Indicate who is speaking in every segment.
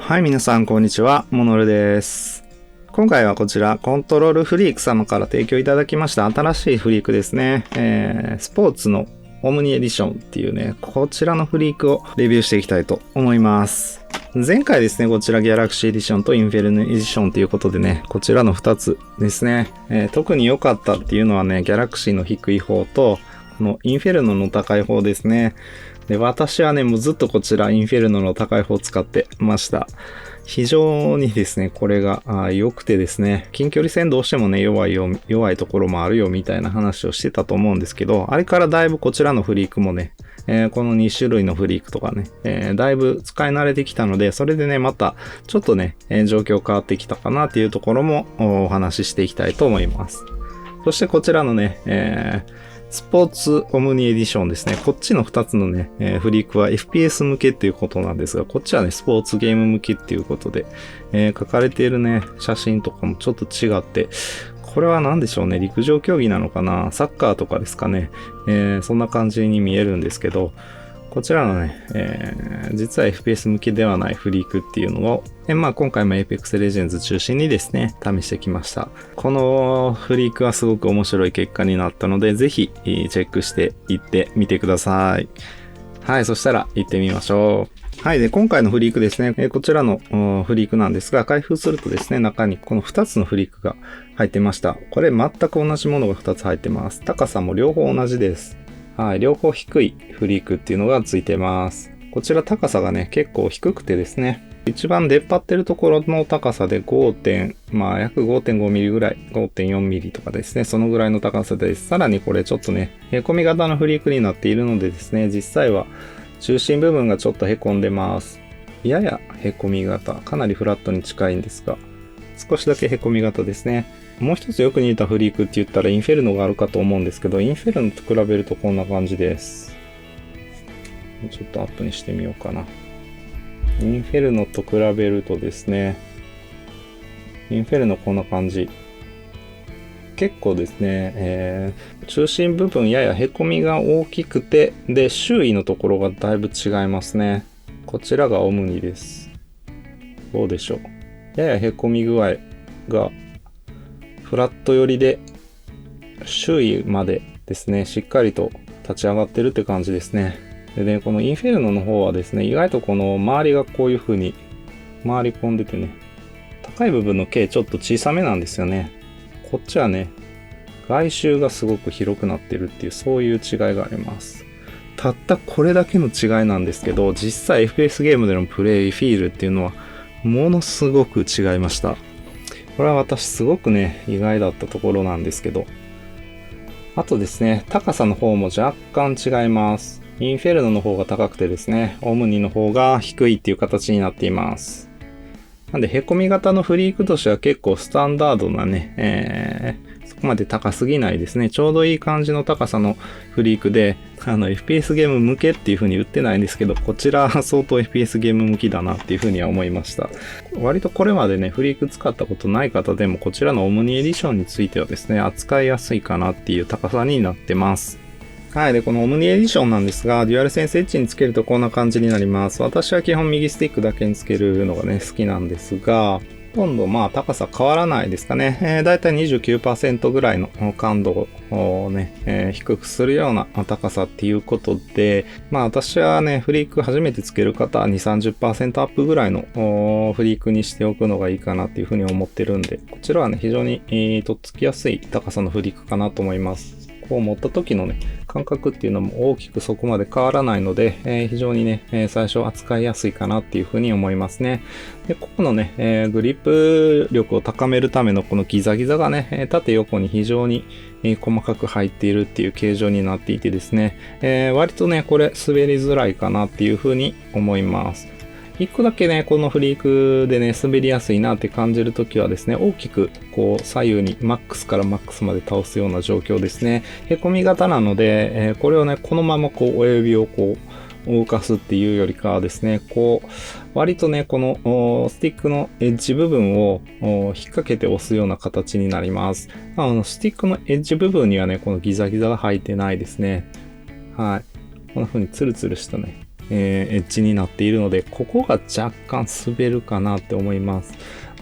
Speaker 1: はい、皆さん、こんにちは。モノルです。今回はこちら、コントロールフリーク様から提供いただきました新しいフリークですね。スポーツのオムニエディションっていうね、こちらのフリークをレビューしていきたいと思います。前回ですね、こちらギャラクシーエディションとインフェルノエディションということでね、こちらの2つですね。特に良かったっていうのはね、ギャラクシーの低い方と、このインフェルノの高い方ですね。で、私はね、もうずっとこちらインフェルノの高い方を使ってました。非常にですね、これが良くてですね、近距離戦どうしてもね、弱いところもあるよみたいな話をしてたと思うんですけど、あれからだいぶこちらのフリークもね、この2種類のフリークとかね、だいぶ使い慣れてきたので、それでね、またちょっとね、状況変わってきたかなっていうところもお話ししていきたいと思います。そしてこちらのね、スポーツオムニエディションですね。こっちの2つのね、フリークは FPS 向けっていうことなんですが、こっちはね、スポーツゲーム向けっていうことで、書かれているね、写真とかもちょっと違って、これは何でしょうね、陸上競技なのかな、サッカーとかですかね、そんな感じに見えるんですけど、こちらのね、実は FPS 向けではないフリークっていうのを、今回も Apex Legends 中心にですね、試してきました。このフリークはすごく面白い結果になったので、ぜひチェックしていってみてください。はい、そしたら行ってみましょう。はい、で、今回のフリークですね、こちらのフリークなんですが、開封するとですね、中にこの2つのフリークが入ってました。これ全く同じものが2つ入ってます。高さも両方同じです。はい、両方低いフリークっていうのがついてます。こちら高さがね、結構低くてですね、一番出っ張ってるところの高さで約 5.5 ミリぐらい、5.4 ミリとかですね、そのぐらいの高さです。さらにこれちょっとね、へこみ型のフリークになっているのでですね、実際は中心部分がちょっとへこんでます。ややへこみ型、かなりフラットに近いんですが、少しだけへこみ型ですね。もう一つよく似たフリークって言ったらインフェルノがあるかと思うんですけど、インフェルノと比べるとこんな感じです。ちょっとアップにしてみようかな。インフェルノと比べるとですね、インフェルノこんな感じ。結構ですね、中心部分ややへこみが大きくて、で、周囲のところがだいぶ違いますね。こちらがオムニです。どうでしょう。ややへこみ具合がフラット寄りで、周囲までですね、しっかりと立ち上がってるって感じですね。でね、このインフェルノの方はですね、意外とこの周りがこういう風に回り込んでてね、高い部分の径ちょっと小さめなんですよね。こっちはね、外周がすごく広くなってるっていう、そういう違いがあります。たったこれだけの違いなんですけど、実際 FPS ゲームでのプレイフィールっていうのは、ものすごく違いました。これは私すごくね、意外だったところなんですけど。あとですね、高さの方も若干違います。インフェルノの方が高くてですね、オムニの方が低いっていう形になっています。なんで、へこみ型のフリークとしては結構スタンダードなね、そこまで高すぎないですね。ちょうどいい感じの高さのフリークで、FPS ゲーム向けっていう風に売ってないんですけど、こちら相当 FPS ゲーム向きだなっていう風には思いました。割とこれまでね、フリーク使ったことない方でも、こちらのオムニエディションについてはですね、扱いやすいかなっていう高さになってます。はい。で、このオムニエディションなんですが、デュアルセンスエッジにつけるとこんな感じになります。私は基本右スティックだけにつけるのがね、好きなんですが、ほとんど高さ変わらないですかね。だいたい 29% ぐらいの感度をね、低くするような高さっていうことで、私はね、フリーク初めてつける方は 2、30% アップぐらいのフリークにしておくのがいいかなっていうふうに思ってるんで、こちらはね、非常にとっつきやすい高さのフリークかなと思います。こう持った時のね、感覚っていうのも大きくそこまで変わらないので、非常にね、最初扱いやすいかなっていうふうに思いますね。で、ここのね、グリップ力を高めるためのこのギザギザがね、縦横に非常に細かく入っているっていう形状になっていてですね、割とね、これ滑りづらいかなっていうふうに思います。一個だけね、このフリークでね、滑りやすいなって感じるときはですね、大きくこう左右にマックスからマックスまで倒すような状況ですね。へこみ型なので、これをね、このままこう親指をこう動かすっていうよりかはですね、こう、割とね、このスティックのエッジ部分を引っ掛けて押すような形になります。スティックのエッジ部分にはね、このギザギザが入ってないですね。はい。こんな風にツルツルしたね、エッジになっているので、ここが若干滑るかなって思います。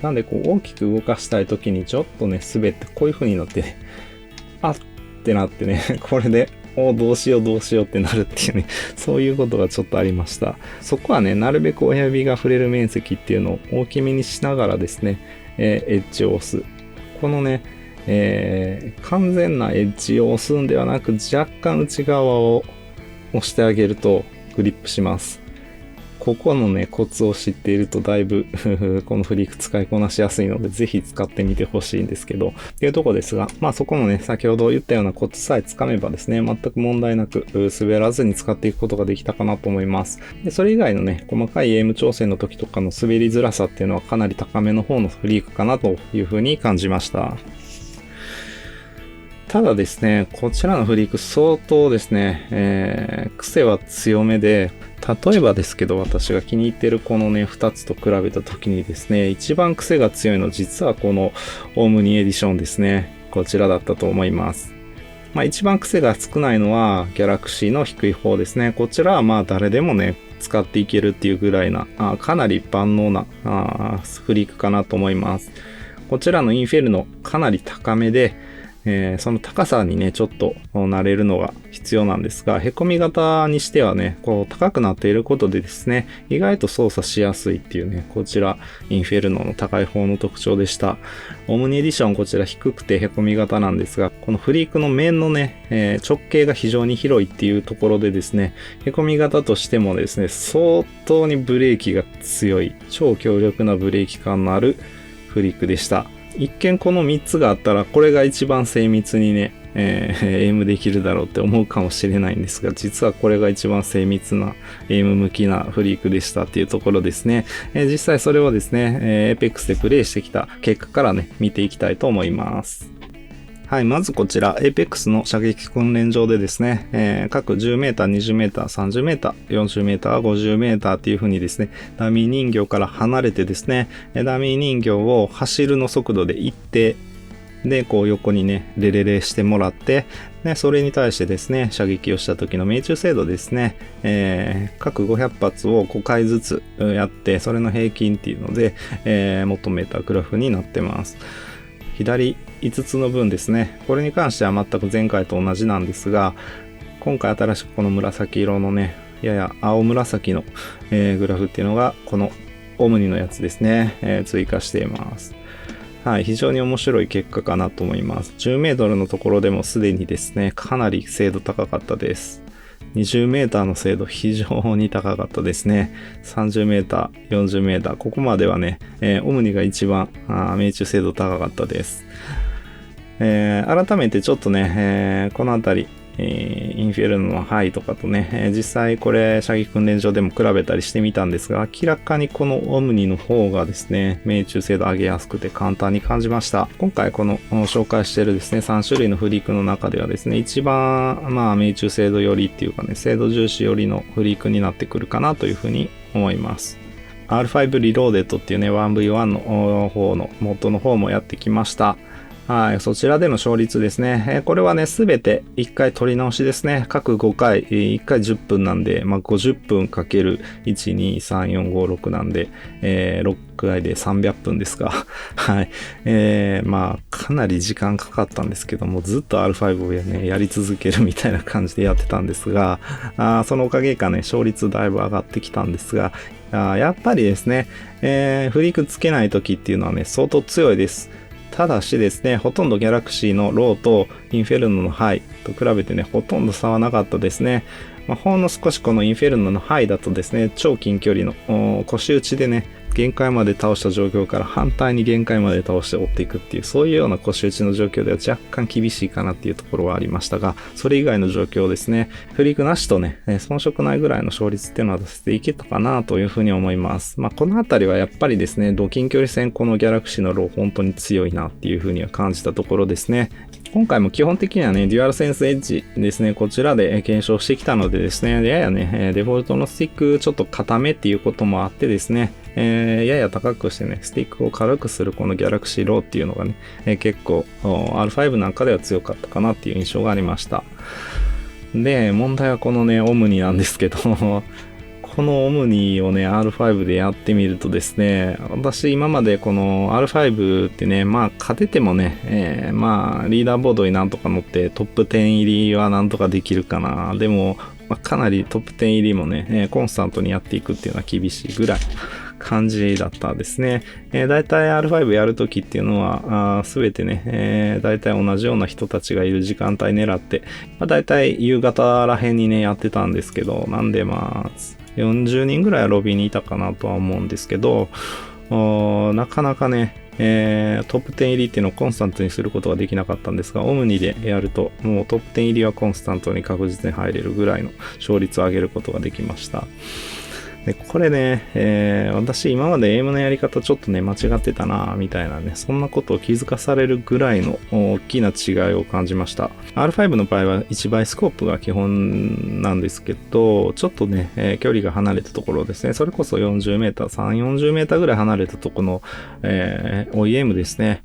Speaker 1: なんで大きく動かしたい時にちょっとね、滑ってこういう風になってね、あってなってね、これで、どうしようってなるっていうね、そういうことがちょっとありました。そこはね、なるべく親指が触れる面積っていうのを大きめにしながらですね、エッジを押す。このね、完全なエッジを押すんではなく、若干内側を押してあげるとグリップします。ここのね、コツを知っているとだいぶこのフリーク使いこなしやすいので、ぜひ使ってみてほしいんですけど、っていうとこですが、そこのね、先ほど言ったようなコツさえつかめばですね、全く問題なく滑らずに使っていくことができたかなと思います。で、それ以外のね、細かいエイム調整の時とかの滑りづらさっていうのはかなり高めの方のフリークかなというふうに感じました。ただですね、こちらのフリーク相当ですね、癖は強めで、例えばですけど、私が気に入っているこのね、2つと比べた時にですね、一番癖が強いの実はこのオムニエディションですね。こちらだったと思います。一番癖が少ないのはギャラクシーの低い方ですね。こちらは誰でもね、使っていけるっていうぐらいな、かなり万能なフリークかなと思います。こちらのインフェルノかなり高めで、その高さにね、ちょっと慣れるのが必要なんですが、凹み型にしてはね、こう高くなっていることでですね、意外と操作しやすいっていうね、こちら、インフェルノの高い方の特徴でした。オムニエディションこちら低くて凹み型なんですが、このフリークの面のね、直径が非常に広いっていうところでですね、凹み型としてもですね、相当にブレーキが強い、超強力なブレーキ感のあるフリークでした。一見この3つがあったらこれが一番精密にね、エイムできるだろうって思うかもしれないんですが、実はこれが一番精密なエイム向きなフリークでしたっていうところですね。実際それをですね、Apex でプレイしてきた結果からね、見ていきたいと思います。はい、まずこちら Apex の射撃訓練場でですね、各 10m、20m、30m、40m、50m っていう風にですね、ダミー人形から離れてですね、ダミー人形を走るの速度で一定でこう横にね、レレレしてもらって、でそれに対してですね、射撃をした時の命中精度ですね、各500発を5回ずつやって、それの平均っていうので、求めたグラフになってます。左5つの分ですね。これに関しては全く前回と同じなんですが、今回新しくこの紫色のね、やや青紫の、グラフっていうのがこのオムニのやつですね、追加しています。はい、非常に面白い結果かなと思います。10メートルのところでもすでにですね、かなり精度高かったです。20メーターの精度非常に高かったですね。30メーター、40メーター、ここまではね、オムニが一番命中精度高かったです。改めてちょっとね、このあたり、インフェルノのハイとかとね、実際これ射撃訓練場でも比べたりしてみたんですが、明らかにこのオムニの方がですね、命中精度上げやすくて簡単に感じました。今回この紹介しているですね、3種類のフリークの中ではですね、一番命中精度よりっていうかね、精度重視よりのフリークになってくるかなというふうに思います。R5 リローデッドっていうね、1v1 の方の元の方もやってきました。はい、そちらでの勝率ですね。これはね、すべて1回取り直しですね。各5回、1回10分なんで、50分かける1、2、3、4、5、6なんで、6回で300分ですが、はい。かなり時間かかったんですけども、ずっと R5 をね、やり続けるみたいな感じでやってたんですが、そのおかげかね、勝率だいぶ上がってきたんですが、やっぱりですね、フリークつけない時っていうのはね、相当強いです。ただしですね、ほとんどギャラクシーのローとインフェルノのハイと比べてね、ほとんど差はなかったですね。ほんの少しこのインフェルノのハイだとですね、超近距離の腰打ちでね、限界まで倒した状況から反対に限界まで倒して追っていくっていう、そういうような腰打ちの状況では若干厳しいかなっていうところはありましたが、それ以外の状況ですね、フリークなしとね、遜色ないぐらいの勝率っていうのは出せていけたかなというふうに思います。このあたりはやっぱりですね、近距離戦このギャラクシーのロー本当に強いなっていうふうには感じたところですね。今回も基本的にはね、デュアルセンスエッジですね、こちらで検証してきたのでですね、ややね、デフォルトのスティックちょっと固めっていうこともあってですね、やや高くしてね、スティックを軽くするこのギャラクシーローっていうのがね、結構 R5 なんかでは強かったかなっていう印象がありました。で、問題はこのね、オムニなんですけど、このオムニをね、R5 でやってみるとですね、私今までこの R5 ってね、まあ勝ててもね、まあリーダーボードになんとか乗ってトップ10入りはなんとかできるかな。でも、まあ、かなりトップ10入りもね、コンスタントにやっていくっていうのは厳しいぐらい感じだったですね。だいたい R5 やるときっていうのは、すべてね、だいたい同じような人たちがいる時間帯狙って、まあ、だいたい夕方らへんにね、やってたんですけど、なんでまあ、40人ぐらいはロビーにいたかなとは思うんですけど、なかなかね、トップ10入りっていうのをコンスタントにすることができなかったんですが、オムニでやると、もうトップ10入りはコンスタントに確実に入れるぐらいの勝率を上げることができました。で、これね、私今までエイムのやり方ちょっとね、間違ってたなみたいなね、そんなことを気づかされるぐらいの大きな違いを感じました。R5 の場合は1倍スコープが基本なんですけど、ちょっとね、距離が離れたところですね、それこそ40メーター、3、40メーターぐらい離れたところの、OEM ですね、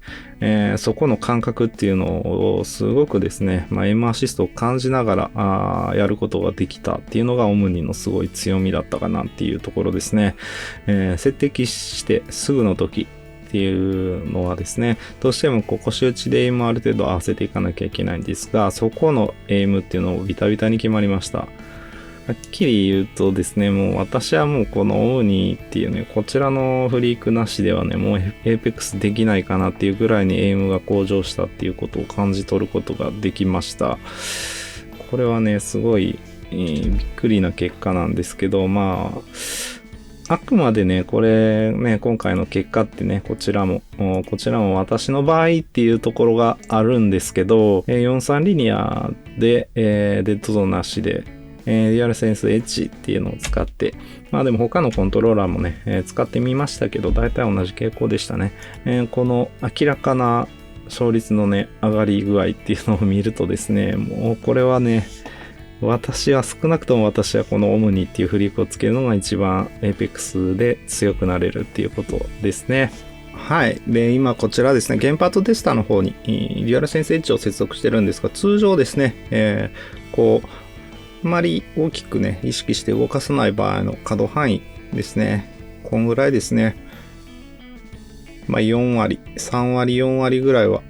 Speaker 1: そこの感覚っていうのをすごくですね、まあ、M アシストを感じながらやることができたっていうのがオムニのすごい強みだったかなっていうところですね。接敵してすぐの時っていうのはですね、どうしても腰打ちでエイムをある程度合わせていかなきゃいけないんですが、そこのエイムっていうのをビタビタに決まりました。はっきり言うとですね、もう私はもうこのオムニっていうね、こちらのフリークなしではね、もうエーペックスできないかなっていうぐらいにエイムが向上したっていうことを感じ取ることができました。これはね、すごい、びっくりな結果なんですけど、まあ、あくまでね、これね、今回の結果ってね、こちらも私の場合っていうところがあるんですけど、43リニアで、デッドゾーンなしで、リアルセンスエッジっていうのを使って、まあでも他のコントローラーもね、使ってみましたけど、大体同じ傾向でしたね。この明らかな勝率のね、上がり具合っていうのを見るとですね、もうこれはね、少なくとも私はこのオムニっていうフリークをつけるのが一番エイペックスで強くなれるっていうことですね。はい。で、今こちらですね、ゲームパッドテスターの方にリアルセンスエッジを接続してるんですが、通常ですね、あまり大きくね、意識して動かさない場合の可動範囲ですね。こんぐらいですね。まあ4割、3割、4割ぐらいは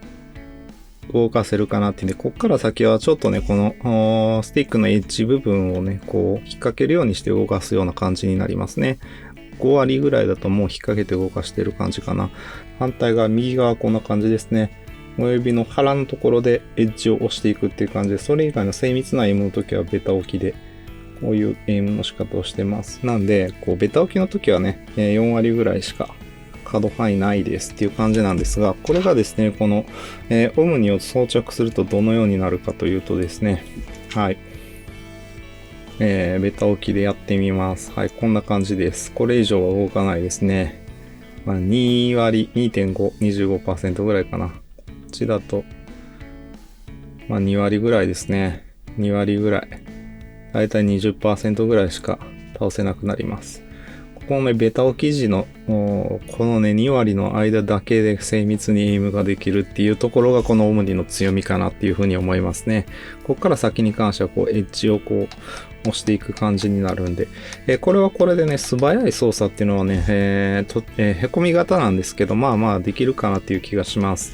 Speaker 1: 動かせるかなってんで、こっから先はちょっとね、このスティックのエッジ部分をね、こう引っ掛けるようにして動かすような感じになりますね。5割ぐらいだともう引っ掛けて動かしてる感じかな。反対側、右側こんな感じですね。親指の腹のところでエッジを押していくっていう感じで、それ以外の精密なエイムの時はベタ置きで、こういうエイムの仕方をしてます。なんで、ベタ置きの時はね、4割ぐらいしか可動範囲ないですっていう感じなんですが、これがですね、この、オムニを装着するとどのようになるかというとですね、はい。ベタ置きでやってみます。はい、こんな感じです。これ以上は動かないですね。まあ、2割、2.5、25% ぐらいかな。こっちだと、まあ2割ぐらいですね。2割ぐらい。だいたい 20% ぐらいしか倒せなくなります。ここのね、ベタ置き時の、このね、2割の間だけで精密にエイムができるっていうところがこのオムニの強みかなっていうふうに思いますね。ここから先に関してはエッジを押していく感じになるんで、これはこれでね、素早い操作っていうのはね、へこみ型なんですけど、まあまあできるかなっていう気がします。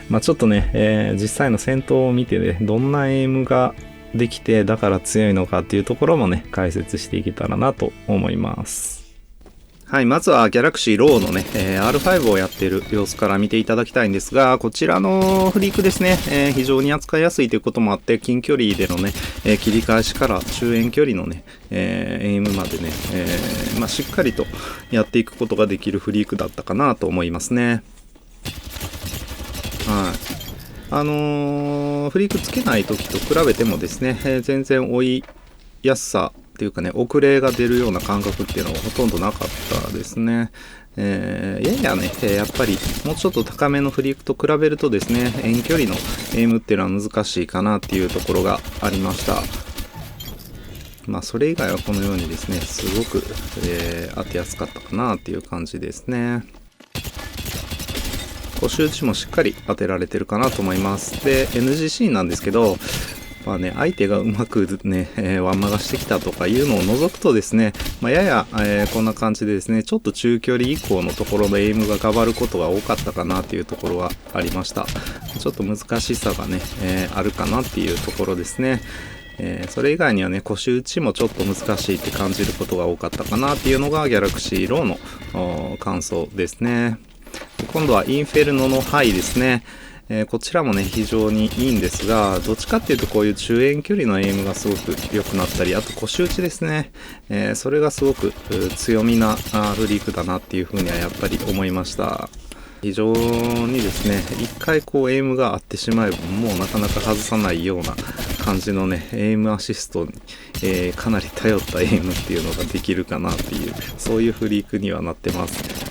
Speaker 1: まあちょっとね、実際の戦闘を見てね、どんなエイムができて、だから強いのかっていうところもね、解説していけたらなと思います。はい、まずは Galaxy Low のね、R5 をやっている様子から見ていただきたいんですが、こちらのフリークですね、非常に扱いやすいということもあって、近距離でのね、切り返しから中遠距離のね、エイムまでね、まあ、しっかりとやっていくことができるフリークだったかなと思いますね。はい。フリークつけない時と比べてもですね、全然追いやすさっていうかね、遅れが出るような感覚っていうのはほとんどなかったですね。ややね、やっぱりもうちょっと高めのフリークと比べるとですね、遠距離のエイムっていうのは難しいかなっていうところがありました。まあそれ以外はこのようにですね、すごく、当てやすかったかなっていう感じですね。腰打ちもしっかり当てられてるかなと思います。で、NGC なんですけど、まあね、相手がうまくね、ワンマがしてきたとかいうのを除くとですね、やや、こんな感じでですね、ちょっと中距離以降のところのエイムがガバることが多かったかなっていうところはありました。ちょっと難しさがね、あるかなっていうところですね。それ以外にはね、腰打ちもちょっと難しいって感じることが多かったかなっていうのがギャラクシーローの感想ですね。今度はインフェルノのハイですね。こちらもね非常にいいんですが、どっちかっていうとこういう中遠距離のエイムがすごく良くなったり、あと腰打ちですね、それがすごく強みなフリークだなっていうふうにはやっぱり思いました。非常にですね、一回こうエイムが合ってしまえばもうなかなか外さないような感じのね、エイムアシストに、かなり頼ったエイムっていうのができるかなっていう、そういうフリークにはなってます。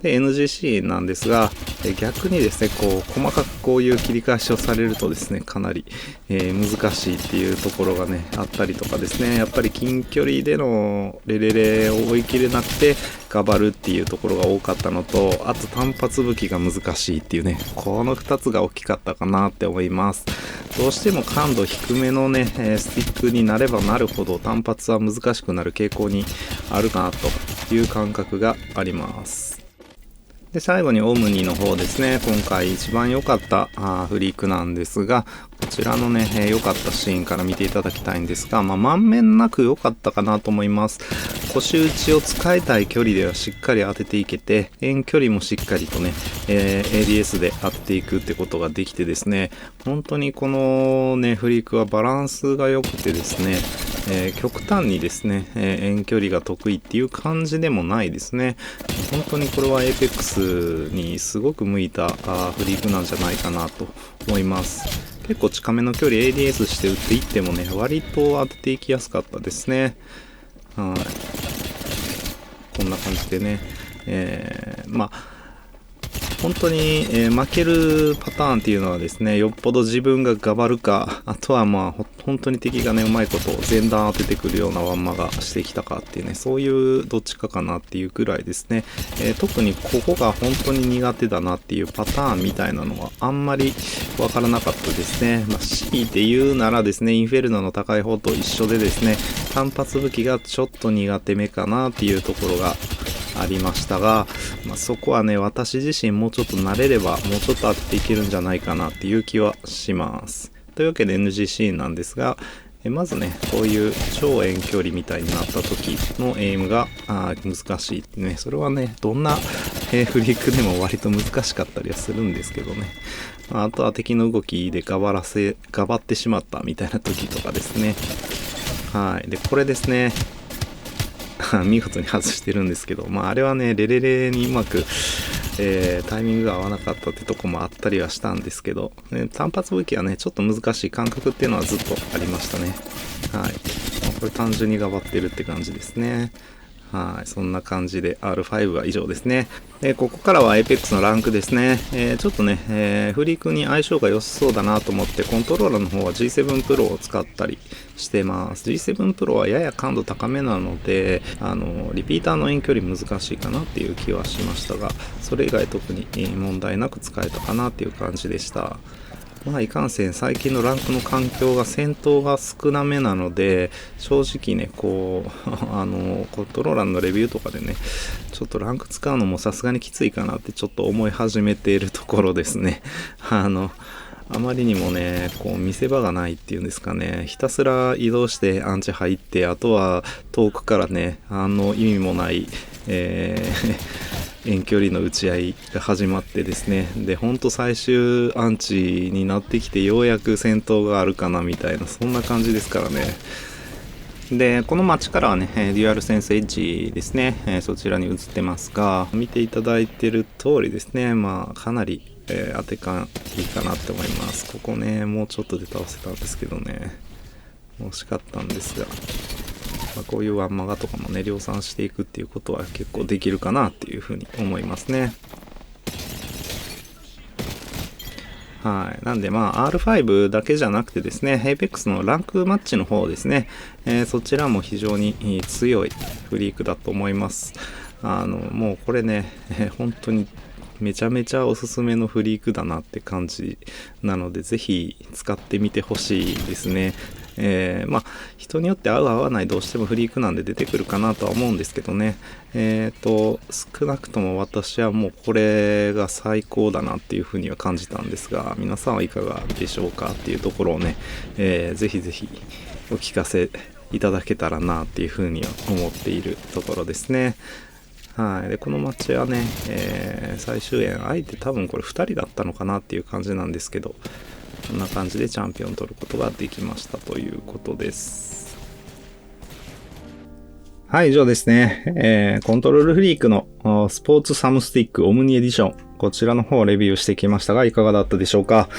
Speaker 1: で NGC なんですが、逆にですねこう細かくこういう切り返しをされるとですねかなり、難しいっていうところがねあったりとかですね、やっぱり近距離でのレレレを追い切れなくてガバるっていうところが多かったのと、あと単発武器が難しいっていうね、この2つが大きかったかなって思います。どうしても感度低めのねスティックになればなるほど単発は難しくなる傾向にあるかなという感覚があります。で最後にオムニの方ですね、今回一番良かったフリークなんですが、こちらのね良かったシーンから見ていただきたいんですが、満面なく良かったかなと思います。腰打ちを使いたい距離ではしっかり当てていけて、遠距離もしっかりとね、ADS で当てていくってことができてですね、本当にこのねフリークはバランスが良くてですね、極端にですね、遠距離が得意っていう感じでもないですね。本当にこれは APEX にすごく向いたフリークなんじゃないかなと思います。結構近めの距離 ADS して打っていってもね割と当てていきやすかったですね。はい、こんな感じでね、本当に、負けるパターンっていうのはですね、よっぽど自分がガバるか、あとは本当に敵がねうまいこと前段当ててくるようなワンマがしてきたかっていうね、そういうどっちかかなっていうくらいですね、特にここが本当に苦手だなっていうパターンみたいなのはあんまりわからなかったですね。強いて言うならですね、インフェルノの高い方と一緒でですね、単発武器がちょっと苦手めかなっていうところがありましたが、そこはね私自身もうちょっと慣れればもうちょっと当てていけるんじゃないかなっていう気はします。というわけで NGC なんですが、まずねこういう超遠距離みたいになった時のエイムが難しいってね、それはねどんな、フリークでも割と難しかったりはするんですけどね、あとは敵の動きでガバってしまったみたいな時とかですね。はい。でこれですね見事に外してるんですけど、あれはねレレレにうまく、タイミングが合わなかったってとこもあったりはしたんですけど、単発武器はねちょっと難しい感覚っていうのはずっとありましたね。はい、これ単純に頑張ってるって感じですね。はい、そんな感じで R5 は以上ですね。ここからは APEX のランクですね。ちょっとね、フリークに相性が良さそうだなと思ってコントローラーの方は G7 Pro を使ったりしてます。G7 Pro はやや感度高めなので、リピーターの遠距離難しいかなっていう気はしましたが、それ以外特に問題なく使えたかなっていう感じでした。いかんせん最近のランクの環境が戦闘が少なめなので、正直ねこうコントローラーのレビューとかでねちょっとランク使うのもさすがにきついかなってちょっと思い始めているところですね。あまりにもねこう見せ場がないっていうんですかね、ひたすら移動してアンチ入って、あとは遠くからね意味もない、遠距離の打ち合いが始まってですね、でほんと最終アンチになってきてようやく戦闘があるかなみたいな、そんな感じですからね。でこの街からはねデュアルセンスエッジですね、そちらに移ってますが、見ていただいてる通りですね、かなり、当て感いいかなって思います。ここねもうちょっとで倒せたんですけどね、惜しかったんですが、こういうワンマガとかもね量産していくっていうことは結構できるかなっていうふうに思いますね。はい。なんでR5 だけじゃなくてですね、APEX のランクマッチの方ですね、そちらも非常に強いフリークだと思います。もうこれね、本当にめちゃめちゃおすすめのフリークだなって感じなので、ぜひ使ってみてほしいですね。人によって合う合わないどうしてもフリークなんで出てくるかなとは思うんですけどね。少なくとも私はもうこれが最高だなっていうふうには感じたんですが、皆さんはいかがでしょうかっていうところをね、ぜひぜひお聞かせいただけたらなっていうふうには思っているところですね。はい。で、このマッチはね、最終円、相手多分これ2人だったのかなっていう感じなんですけど、こんな感じでチャンピオンを取ることができましたということです。はい、以上ですね。コントロールフリークのスポーツサムスティックオムニエディション、こちらの方をレビューしてきましたが、いかがだったでしょうか。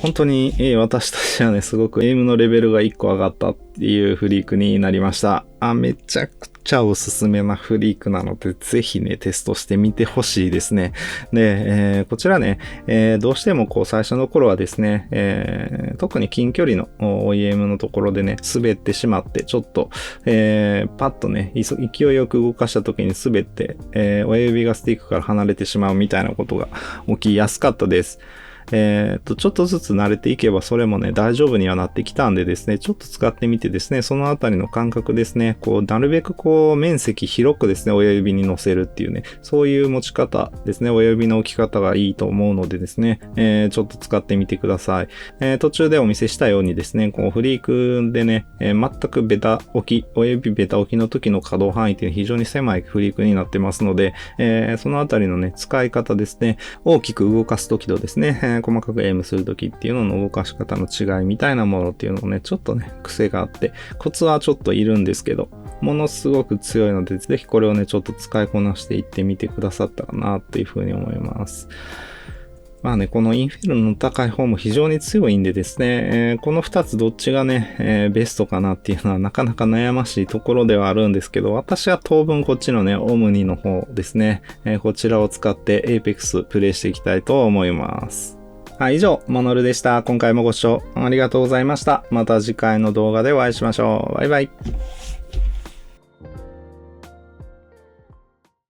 Speaker 1: 本当に、私としてはね、すごくエイムのレベルが1個上がったっていうフリークになりました。めちゃくちゃおすすめなフリークなので、ぜひね、テストしてみてほしいですね。で、こちらね、どうしてもこう最初の頃はですね、特に近距離の OEM のところでね、滑ってしまって、ちょっと、パッとね、勢いよく動かした時に滑って、親指がスティックから離れてしまうみたいなことが起きやすかったです。ちょっとずつ慣れていけばそれもね、大丈夫にはなってきたんでですね、ちょっと使ってみてですね、そのあたりの感覚ですね、なるべく面積広くですね、親指に乗せるっていうね、そういう持ち方ですね、親指の置き方がいいと思うのでですね、ちょっと使ってみてください。途中でお見せしたようにですね、フリークでね、全く親指ベタ置きの時の可動範囲っていうのは非常に狭いフリークになってますので、そのあたりのね、使い方ですね、大きく動かす時とですね、細かくエイムするときっていうのの動かし方の違いみたいなものっていうのをね、ちょっとね、癖があって、コツはちょっといるんですけど、ものすごく強いので、ぜひこれをね、ちょっと使いこなしていってみてくださったらなっていうふうに思います。まあね、このインフェルノの高い方も非常に強いんでですね、この2つどっちがね、ベストかなっていうのはなかなか悩ましいところではあるんですけど、私は当分こっちのね、オムニの方ですね、こちらを使って Apex プレイしていきたいと思います。はい、以上、モノルでした。今回もご視聴ありがとうございました。また次回の動画でお会いしましょう。バイバイ。